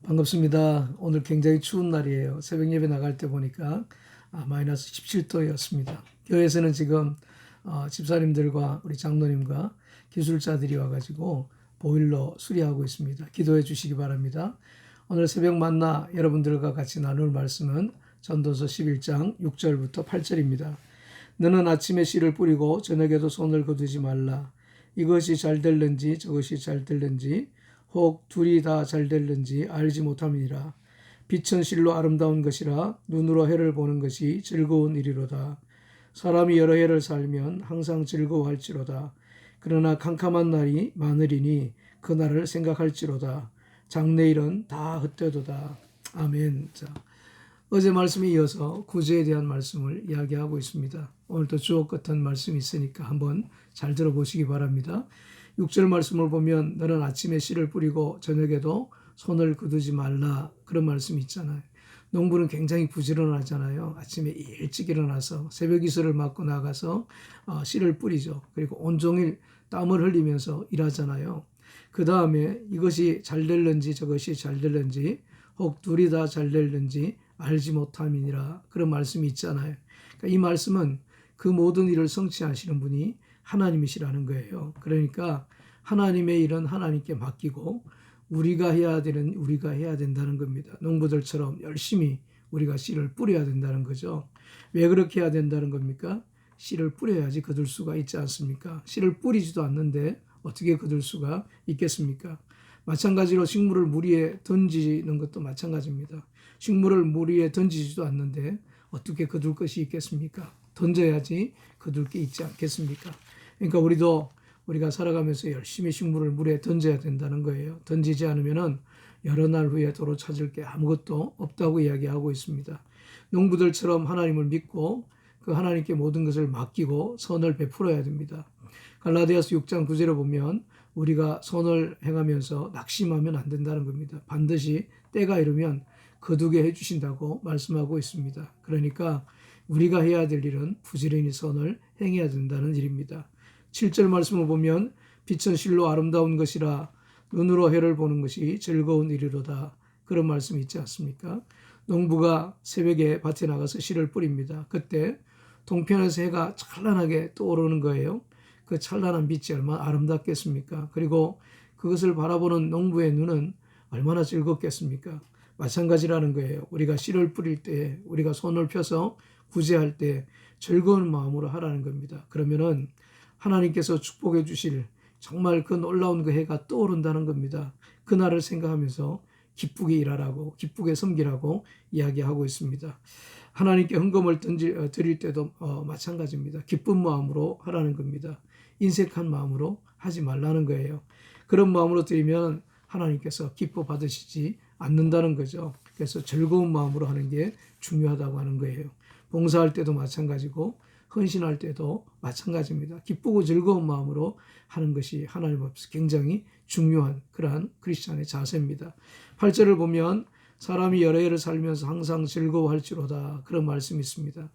반갑습니다. 오늘 굉장히 추운 날이에요. 새벽 예배 나갈 때 보니까 마이너스 17도였습니다. 교회에서는 지금 집사님들과 우리 장로님과 기술자들이 와가지고 보일러 수리하고 있습니다. 기도해 주시기 바랍니다. 오늘 새벽 만나 여러분들과 같이 나눌 말씀은 전도서 11장 6절부터 8절입니다. 너는 아침에 씨를 뿌리고 저녁에도 손을 거두지 말라. 이것이 잘 될는지 저것이 잘 될는지 혹 둘이 다 잘 될는지 알지 못함이니라. 빛은 실로 아름다운 것이라 눈으로 해를 보는 것이 즐거운 일이로다. 사람이 여러 해를 살면 항상 즐거워할지로다. 그러나 캄캄한 날이 많으리니 그 날을 생각할지로다. 장래일은 다 헛되도다. 아멘. 자, 어제 말씀에 이어서 구제에 대한 말씀을 이야기하고 있습니다. 오늘도 주옥 같은 말씀이 있으니까 한번 잘 들어보시기 바랍니다. 6절 말씀을 보면 너는 아침에 씨를 뿌리고 저녁에도 손을 거두지 말라, 그런 말씀이 있잖아요. 농부는 굉장히 부지런하잖아요. 아침에 일찍 일어나서 새벽 이슬을 맞고 나가서 씨를 뿌리죠. 그리고 온종일 땀을 흘리면서 일하잖아요. 그 다음에 이것이 잘 될는지 저것이 잘 될는지 혹 둘이 다 잘 될는지 알지 못함이니라, 그런 말씀이 있잖아요. 그러니까 이 말씀은 그 모든 일을 성취하시는 분이 하나님이시라는 거예요. 그러니까 하나님의 일은 하나님께 맡기고 우리가 해야 된다는 겁니다. 농부들처럼 열심히 우리가 씨를 뿌려야 된다는 거죠. 왜 그렇게 해야 된다는 겁니까? 씨를 뿌려야지 거둘 수가 있지 않습니까? 씨를 뿌리지도 않는데 어떻게 거둘 수가 있겠습니까? 마찬가지로 식물을 물 위에 던지는 것도 마찬가지입니다. 식물을 물 위에 던지지도 않는데 어떻게 거둘 것이 있겠습니까? 던져야지 거둘 게 있지 않겠습니까? 그러니까 우리가 살아가면서 열심히 식물을 물에 던져야 된다는 거예요. 던지지 않으면은 여러 날 후에 도로 찾을 게 아무것도 없다고 이야기하고 있습니다. 농부들처럼 하나님을 믿고 그 하나님께 모든 것을 맡기고 선을 베풀어야 됩니다. 갈라디아서 6장 9절에 보면 우리가 선을 행하면서 낙심하면 안 된다는 겁니다. 반드시 때가 이르면 거두게 해주신다고 말씀하고 있습니다. 그러니까 우리가 해야 될 일은 부지런히 선을 행해야 된다는 일입니다. 7절 말씀을 보면 빛은 실로 아름다운 것이라 눈으로 해를 보는 것이 즐거운 일이로다, 그런 말씀이 있지 않습니까? 농부가 새벽에 밭에 나가서 씨를 뿌립니다. 그때 동편에서 해가 찬란하게 떠오르는 거예요. 그 찬란한 빛이 얼마나 아름답겠습니까? 그리고 그것을 바라보는 농부의 눈은 얼마나 즐겁겠습니까? 마찬가지라는 거예요. 우리가 씨를 뿌릴 때, 우리가 손을 펴서 구제할 때 즐거운 마음으로 하라는 겁니다. 그러면은 하나님께서 축복해 주실 정말 그 놀라운 그 해가 떠오른다는 겁니다. 그날을 생각하면서 기쁘게 일하라고, 기쁘게 섬기라고 이야기하고 있습니다. 하나님께 헌금을 드릴 때도 마찬가지입니다. 기쁜 마음으로 하라는 겁니다. 인색한 마음으로 하지 말라는 거예요. 그런 마음으로 드리면 하나님께서 기뻐 받으시지 않는다는 거죠. 그래서 즐거운 마음으로 하는 게 중요하다고 하는 거예요. 봉사할 때도 마찬가지고 헌신할 때도 마찬가지입니다. 기쁘고 즐거운 마음으로 하는 것이 하나님 앞에서 굉장히 중요한 그러한 크리스찬의 자세입니다. 8절을 보면 사람이 여러 해를 살면서 항상 즐거워할지로다, 그런 말씀이 있습니다.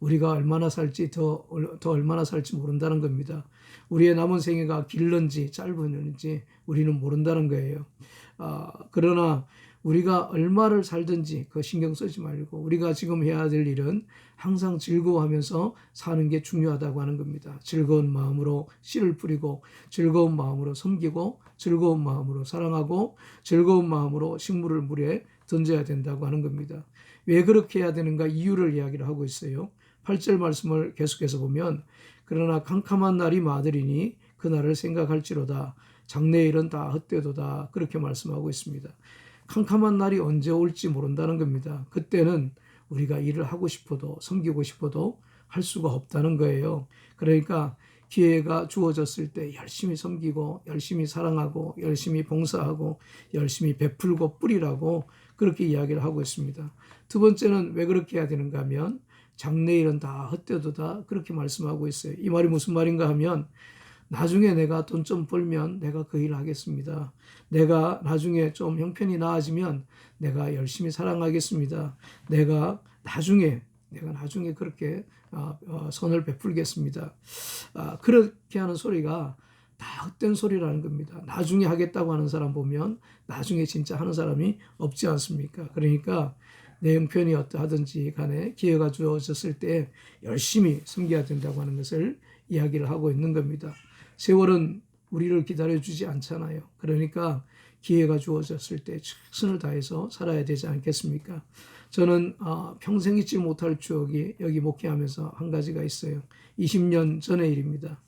우리가 얼마나 살지 더 얼마나 살지 모른다는 겁니다. 우리의 남은 생애가 길는지 짧은지 우리는 모른다는 거예요. 그러나 우리가 얼마를 살든지 그 신경 쓰지 말고 우리가 지금 해야 될 일은 항상 즐거워하면서 사는 게 중요하다고 하는 겁니다. 즐거운 마음으로 씨를 뿌리고 즐거운 마음으로 섬기고 즐거운 마음으로 사랑하고 즐거운 마음으로 식물을 물에 던져야 된다고 하는 겁니다. 왜 그렇게 해야 되는가 이유를 이야기를 하고 있어요. 8절 말씀을 계속해서 보면 그러나 캄캄한 날이 많으리니 그 날을 생각할지로다. 장래일은 다 헛되도다, 그렇게 말씀하고 있습니다. 캄캄한 날이 언제 올지 모른다는 겁니다. 그때는 우리가 일을 하고 싶어도 섬기고 싶어도 할 수가 없다는 거예요. 그러니까 기회가 주어졌을 때 열심히 섬기고 열심히 사랑하고 열심히 봉사하고 열심히 베풀고 뿌리라고 그렇게 이야기를 하고 있습니다. 두 번째는 왜 그렇게 해야 되는가 하면 장래일은 다 헛되도다, 그렇게 말씀하고 있어요. 이 말이 무슨 말인가 하면 나중에 내가 돈 좀 벌면 내가 그 일을 하겠습니다. 내가 나중에 좀 형편이 나아지면 내가 열심히 사랑하겠습니다. 내가 나중에 그렇게 선을 베풀겠습니다. 그렇게 하는 소리가 다 헛된 소리라는 겁니다. 나중에 하겠다고 하는 사람 보면 나중에 진짜 하는 사람이 없지 않습니까? 그러니까 내 형편이 어떠하든지 간에 기회가 주어졌을 때 열심히 섬겨야 된다고 하는 것을 이야기를 하고 있는 겁니다. 세월은 우리를 기다려주지 않잖아요. 그러니까 기회가 주어졌을 때 최선을 다해서 살아야 되지 않겠습니까? 저는 평생 잊지 못할 추억이 여기 목회하면서 한 가지가 있어요. 20년 전의 일입니다.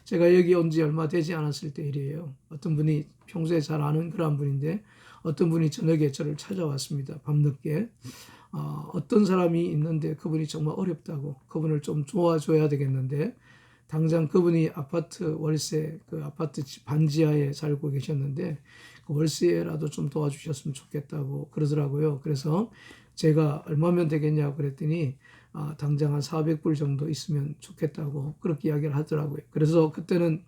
제가 여기 온 지 얼마 되지 않았을 때 일이에요. 어떤 분이 평소에 잘 아는 그런 분인데 어떤 분이 저녁에 저를 찾아왔습니다. 밤늦게. 어떤 사람이 있는데 그분이 정말 어렵다고 그분을 좀 도와줘야 되겠는데 당장 그분이 아파트 월세 그 아파트 반지하에 살고 계셨는데 그 월세라도 좀 도와주셨으면 좋겠다고 그러더라고요. 그래서 제가 얼마면 되겠냐고 그랬더니 당장 한 400불 정도 있으면 좋겠다고 그렇게 이야기를 하더라고요. 그래서 그때는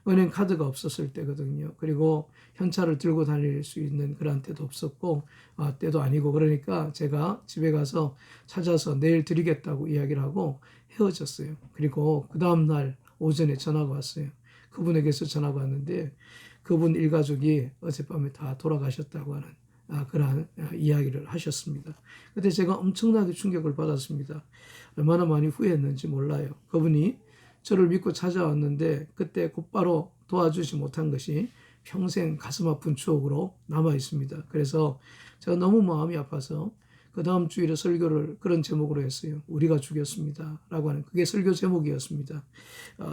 은행 카드가 없었을 때거든요. 그리고 현찰을 들고 다닐 수 있는 그런 때도 없었고 때도 아니고 그러니까 제가 집에 가서 찾아서 내일 드리겠다고 이야기를 하고 헤어졌어요. 그리고 그 다음날 오전에 전화가 왔어요. 그분에게서 전화가 왔는데 그분 일가족이 어젯밤에 다 돌아가셨다고 하는 그러한 이야기를 하셨습니다. 그때 제가 엄청나게 충격을 받았습니다. 얼마나 많이 후회했는지 몰라요. 그분이 저를 믿고 찾아왔는데 그때 곧바로 도와주지 못한 것이 평생 가슴 아픈 추억으로 남아 있습니다. 그래서 제가 너무 마음이 아파서 그 다음 주일에 설교를 그런 제목으로 했어요. 우리가 죽였습니다. 라고 하는 그게 설교 제목이었습니다.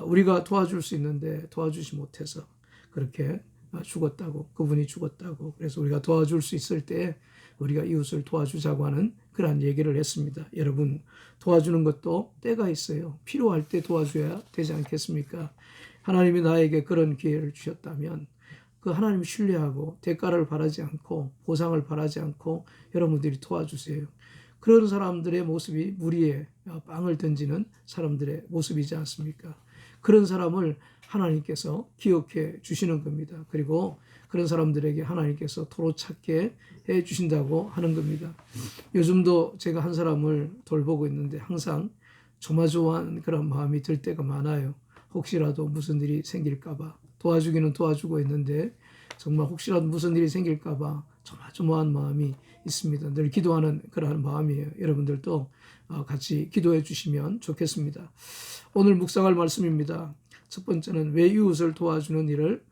우리가 도와줄 수 있는데 도와주지 못해서 그렇게 죽었다고 그분이 죽었다고 그래서 우리가 도와줄 수 있을 때 우리가 이웃을 도와주자고 하는 그러한 얘기를 했습니다. 여러분 도와주는 것도 때가 있어요. 필요할 때 도와줘야 되지 않겠습니까? 하나님이 나에게 그런 기회를 주셨다면 그 하나님 신뢰하고 대가를 바라지 않고 보상을 바라지 않고 여러분들이 도와주세요. 그런 사람들의 모습이 무리에 빵을 던지는 사람들의 모습이지 않습니까? 그런 사람을 하나님께서 기억해 주시는 겁니다. 그리고 그런 사람들에게 하나님께서 도로 찾게 해 주신다고 하는 겁니다. 요즘도 제가 한 사람을 돌보고 있는데 항상 조마조마한 그런 마음이 들 때가 많아요. 혹시라도 무슨 일이 생길까 봐 도와주기는 도와주고 있는데 정말 혹시라도 무슨 일이 생길까 봐 조마조마한 마음이 있습니다. 늘 기도하는 그러한 마음이에요. 여러분들도 같이 기도해 주시면 좋겠습니다. 오늘 묵상할 말씀입니다. 첫 번째는 왜 이웃을 도와주는 일을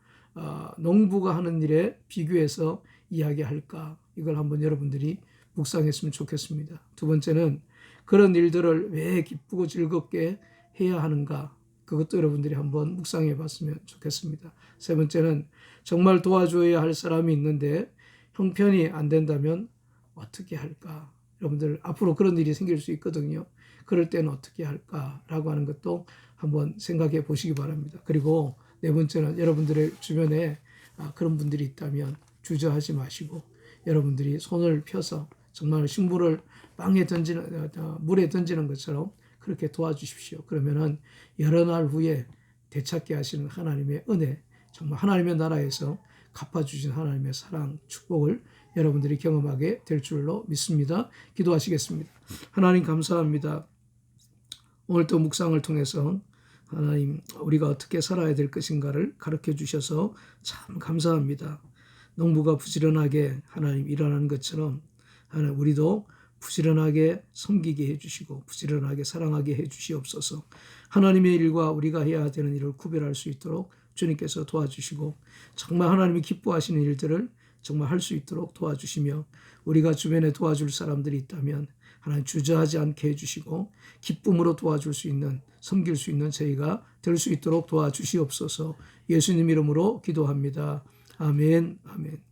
농부가 하는 일에 비교해서 이야기할까? 이걸 한번 여러분들이 묵상했으면 좋겠습니다. 두 번째는 그런 일들을 왜 기쁘고 즐겁게 해야 하는가? 그것도 여러분들이 한번 묵상해 봤으면 좋겠습니다. 세 번째는 정말 도와줘야 할 사람이 있는데 형편이 안 된다면 어떻게 할까? 여러분들 앞으로 그런 일이 생길 수 있거든요. 그럴 때는 어떻게 할까라고 하는 것도 한번 생각해 보시기 바랍니다. 그리고 네 번째는 여러분들의 주변에 그런 분들이 있다면 주저하지 마시고 여러분들이 손을 펴서 정말 식물을 빵에 던지는 물에 던지는 것처럼 그렇게 도와주십시오. 그러면은 여러 날 후에 되찾게 하시는 하나님의 은혜, 정말 하나님의 나라에서 갚아주신 하나님의 사랑, 축복을 여러분들이 경험하게 될 줄로 믿습니다. 기도하시겠습니다. 하나님 감사합니다. 오늘 또 묵상을 통해서 하나님 우리가 어떻게 살아야 될 것인가를 가르쳐 주셔서 참 감사합니다. 농부가 부지런하게 하나님 일하는 것처럼 하나님 우리도 부지런하게 섬기게 해주시고 부지런하게 사랑하게 해주시옵소서. 하나님의 일과 우리가 해야 되는 일을 구별할 수 있도록 주님께서 도와주시고 정말 하나님이 기뻐하시는 일들을 정말 할 수 있도록 도와주시며 우리가 주변에 도와줄 사람들이 있다면 하나님 주저하지 않게 해주시고 기쁨으로 도와줄 수 있는 섬길 수 있는 저희가 될 수 있도록 도와주시옵소서. 예수님 이름으로 기도합니다. 아멘. 아멘.